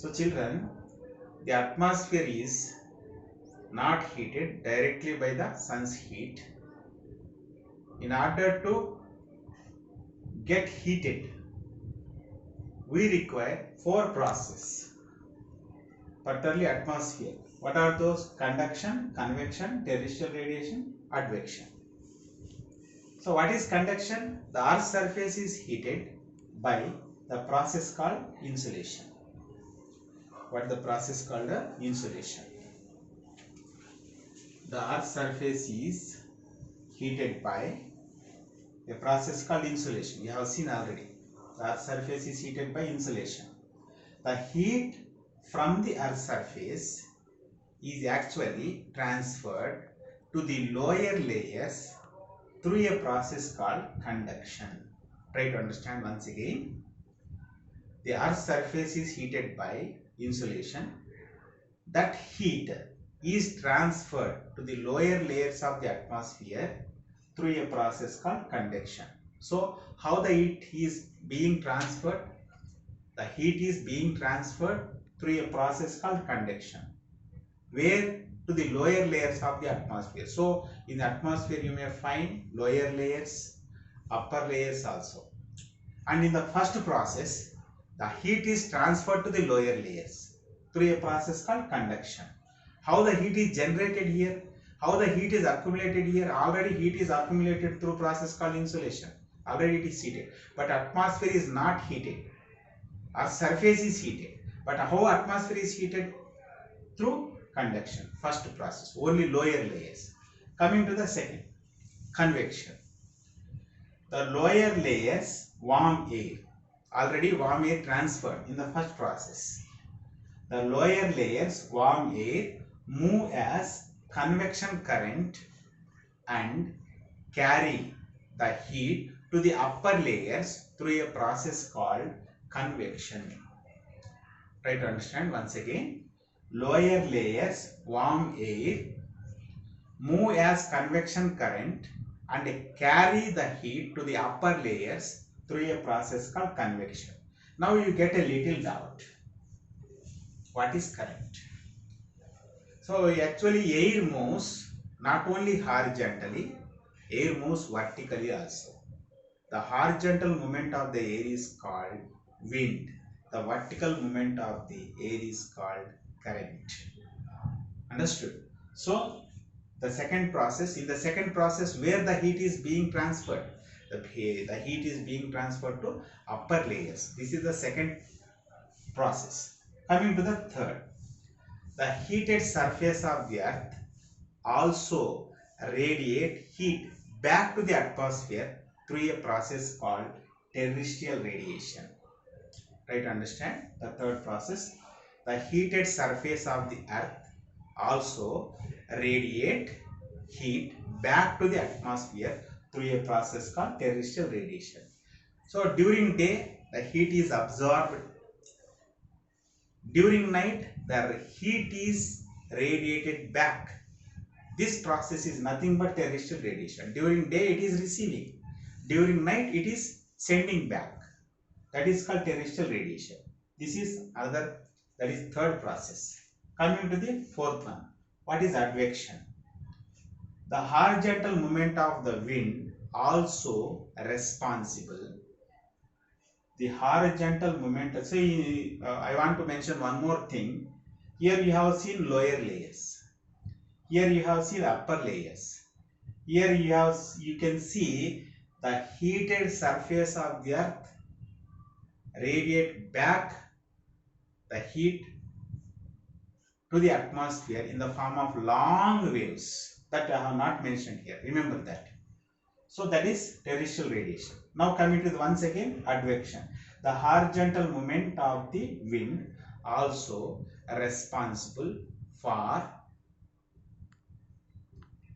So children, the atmosphere is not heated directly by the sun's heat. In order to get heated, we require four processes, particularly atmosphere. What are those? Conduction, convection, terrestrial radiation, advection. So what is conduction? The Earth's surface is heated by the process called insulation. What the process called? Insulation. The Earth's surface is heated by a process called insulation. We have seen already. The Earth's surface is heated by insulation. The heat from the Earth's surface is actually transferred to the lower layers through a process called conduction. Try to understand once again. The Earth's surface is heated by insulation. That heat is transferred to the lower layers of the atmosphere through a process called conduction. So, how the heat is being transferred? The heat is being transferred through a process called conduction. Where? To the lower layers of the atmosphere. So, in the atmosphere you may find lower layers, upper layers also. And in the first process, the heat is transferred to the lower layers through a process called conduction. How the heat is generated here? How the heat is accumulated here? Already heat is accumulated through process called insulation. Already it is heated. But atmosphere is not heated. Our surface is heated. But how atmosphere is heated? Through conduction. First process. Only lower layers. Coming to the second. Convection. The lower layers warm air. Already warm air transferred in the first process. The lower layers warm air move as convection current and carry the heat to the upper layers through a process called convection. Try to understand once again. Lower layers warm air move as convection current and carry the heat to the upper layers through a process called convection. Now you get a little doubt. What is current? So actually air moves not only horizontally, air moves vertically also. The horizontal movement of the air is called wind. The vertical movement of the air is called current. Understood? So the second process, in the second process where the heat is being transferred, the heat is being transferred to upper layers. This is the second process. Coming to the third, the heated surface of the earth also radiate heat back to the atmosphere through a process called terrestrial radiation. Try to understand the third process. The heated surface of the earth also radiate heat back to the atmosphere through a process called terrestrial radiation. So during day the heat is absorbed. During night the heat is radiated back. This process is nothing but terrestrial radiation. During day it is receiving. During night it is sending back. That is called terrestrial radiation. This is another, that is third process. Coming to the fourth one. What is advection? The horizontal movement of the wind also responsible. The horizontal movement. See, I want to mention one more thing. Here you have seen lower layers. Here you have seen upper layers. Here you can see the heated surface of the earth radiate back the heat to the atmosphere in the form of long waves that I have not mentioned here. Remember that. So that is terrestrial radiation. Now coming to the once again advection. The horizontal movement of the wind also responsible for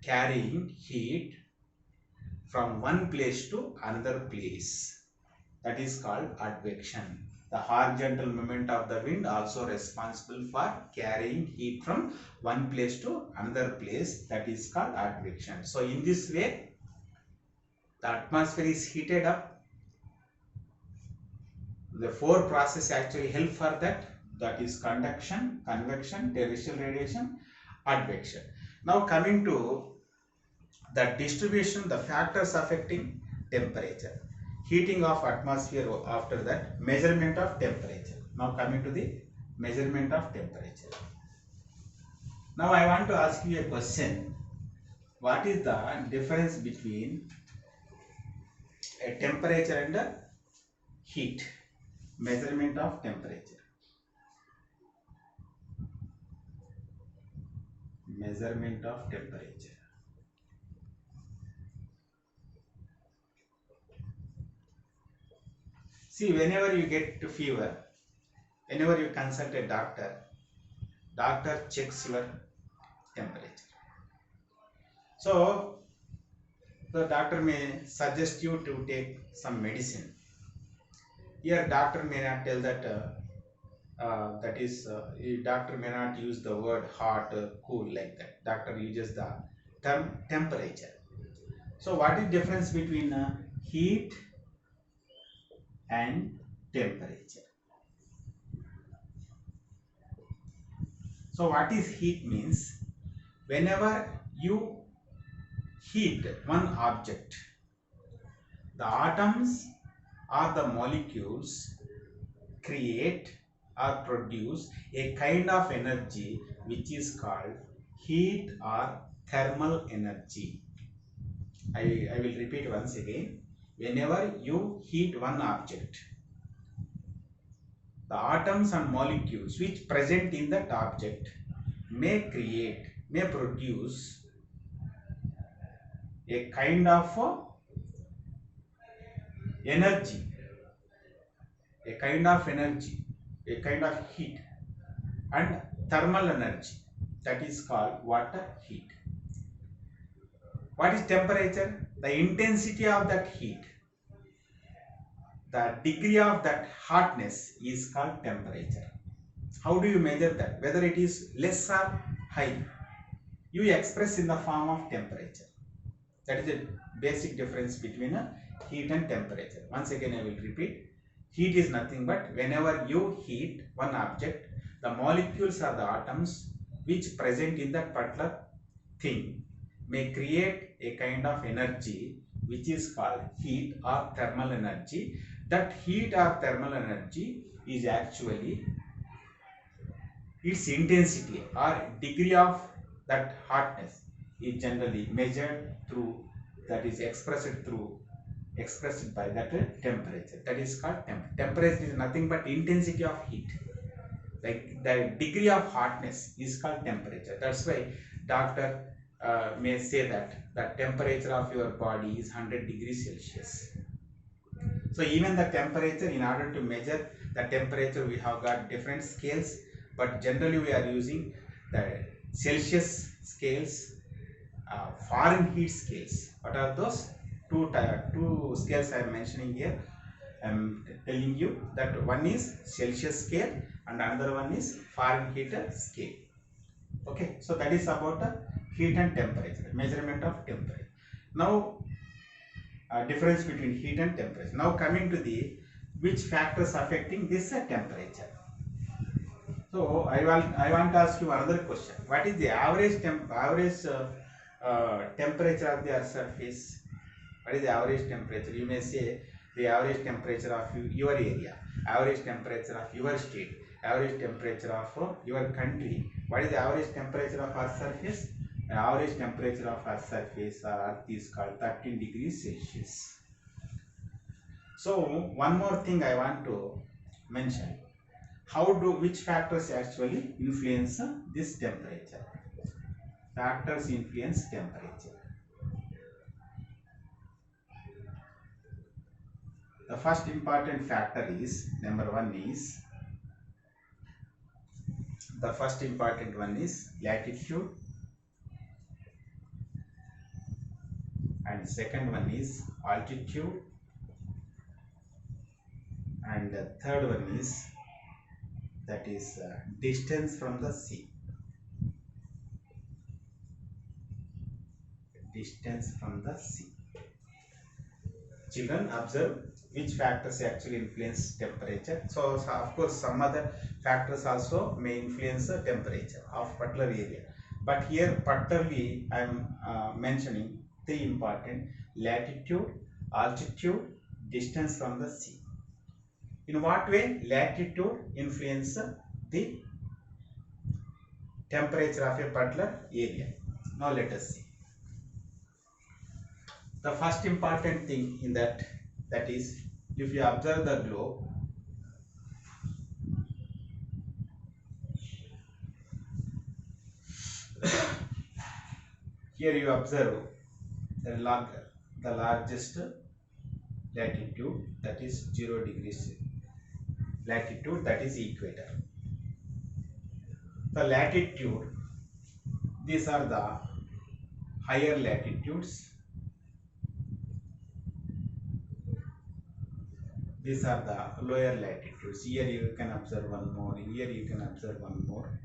carrying heat from one place to another place. That is called advection. The horizontal movement of the wind also responsible for carrying heat from one place to another place. That is called advection. So in this way the atmosphere is heated up. The four processes actually help for that. that is conduction, convection, terrestrial radiation, advection. Now coming to the distribution, the factors affecting temperature, heating of atmosphere, after that measurement of temperature. Now coming to the measurement of temperature. Now I want to ask you a question. What is the difference between a temperature and a heat? Measurement of temperature. Measurement of temperature. See, whenever you get fever, whenever you consult a doctor, doctor checks your temperature. So the doctor may suggest you to take some medicine. Here doctor may not tell that doctor may not use the word hot, cool like that. Doctor uses the term temperature. So what is difference between heat and temperature? So what is heat means? Whenever you heat one object, the atoms or the molecules create or produce a kind of energy which is called heat or thermal energy. I will repeat once again. Whenever you heat one object, the atoms and molecules which present in that object may produce a kind of energy, a kind of heat and thermal energy, that is called water heat. What is temperature? The intensity of that heat, the degree of that hotness is called temperature. How do you measure that? Whether it is less or high, you express in the form of temperature. That is the basic difference between a heat and temperature. Once again I will repeat. Heat is nothing but whenever you heat one object, the molecules or the atoms which present in that particular thing may create a kind of energy which is called heat or thermal energy. That heat or thermal energy is actually its intensity or degree of that hotness is generally measured through, that is expressed by that temperature. That is called temperature is nothing but intensity of heat. Like the degree of hotness is called temperature. That's why doctor may say that the temperature of your body is 100 degrees Celsius. So even the temperature, in order to measure the temperature, we have got different scales, but generally we are using the Celsius scales, Fahrenheit scales. What are those? Two scales I am mentioning here. I am telling you that one is Celsius scale and another one is Fahrenheit scale. Okay, so that is about the heat and temperature, measurement of temperature. Now difference between heat and temperature. Now coming to the which factors affecting this temperature. So I want to ask you another question. What is the average temperature of the Earth's surface? What is the average temperature? You may say the average temperature of your area, average temperature of your state, average temperature of your country. What is the average temperature of Earth's surface? The average temperature of Earth's surface or Earth is called 13 degrees Celsius. So one more thing I want to mention. Which factors actually influence this temperature? Factors influence temperature. The first important factor is, number one is, the first important one is latitude, and second one is altitude, and the third one is, that is distance from the sea. Distance from the sea. children observe which factors actually influence temperature. So of course some other factors also may influence the temperature of particular area, but here particularly I am mentioning three important: latitude, altitude, distance from the sea. In what way latitude influence the temperature of a particular area? Now let us see. The first important thing in that is, if you observe the globe, here you observe the largest latitude, that is 0 degrees latitude, that is equator. The latitude, these are the higher latitudes, these are the lower latitudes. Here you can observe one more, here you can observe one more,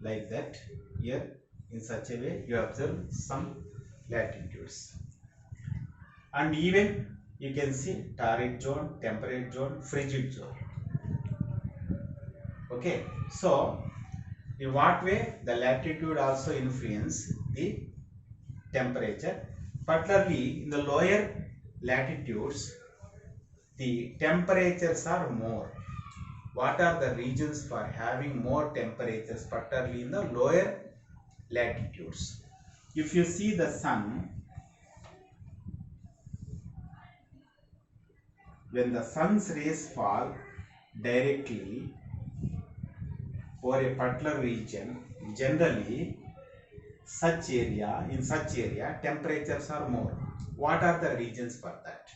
like that. Here in such a way you observe some latitudes, and even you can see torrid zone, temperate zone, frigid zone. Okay, so in what way the latitude also influence the temperature? Particularly in the lower latitudes, the temperatures are more. What are the regions for having more temperatures, particularly in the lower latitudes? If you see the sun, when the sun's rays fall directly over a particular region, generally in such area temperatures are more. What are the reasons for that?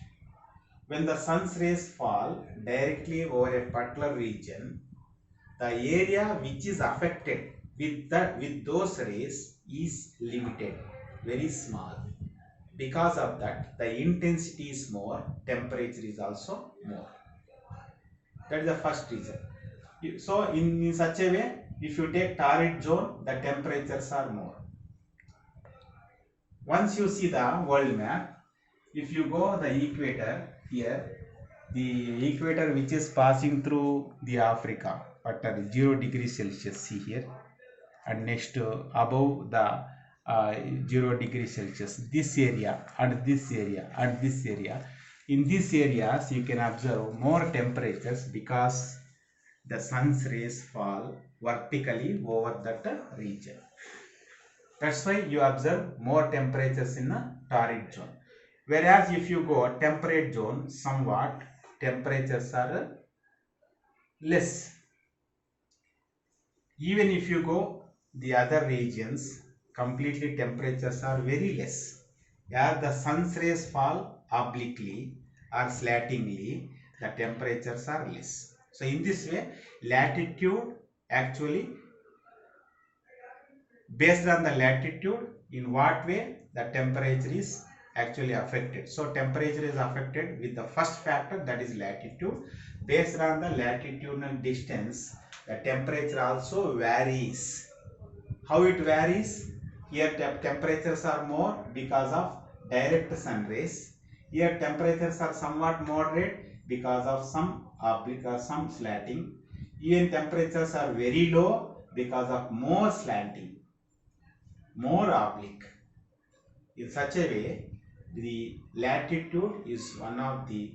When the sun's rays fall directly over a particular region, the area which is affected with those rays is limited, very small. Because of that, the intensity is more, temperature is also more. That is the first reason. So in such a way, if you take torrid zone, the temperatures are more. Once you see the world map, if you go the equator here, the equator which is passing through the Africa at 0 degrees Celsius, see here, and next above the 0 degrees Celsius, this area and this area and this area. In these areas you can observe more temperatures because the sun's rays fall vertically over that region. That's why you observe more temperatures in the torrid zone. Whereas if you go temperate zone, somewhat temperatures are less. Even if you go the other regions, completely temperatures are very less. As the sun's rays fall obliquely or slantingly, the temperatures are less. So in this way, latitude actually, based on the latitude, in what way the temperature is actually affected. So temperature is affected with the first factor, that is latitude. Based on the latitudinal distance, the temperature also varies. How it varies? Here temperatures are more because of direct sun rays. Here temperatures are somewhat moderate because of some slanting. Even temperatures are very low because of more slanting, more oblique. In such a way, the latitude is one of the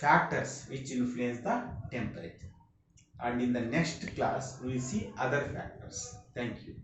factors which influence the temperature. And in the next class, we will see other factors. Thank you.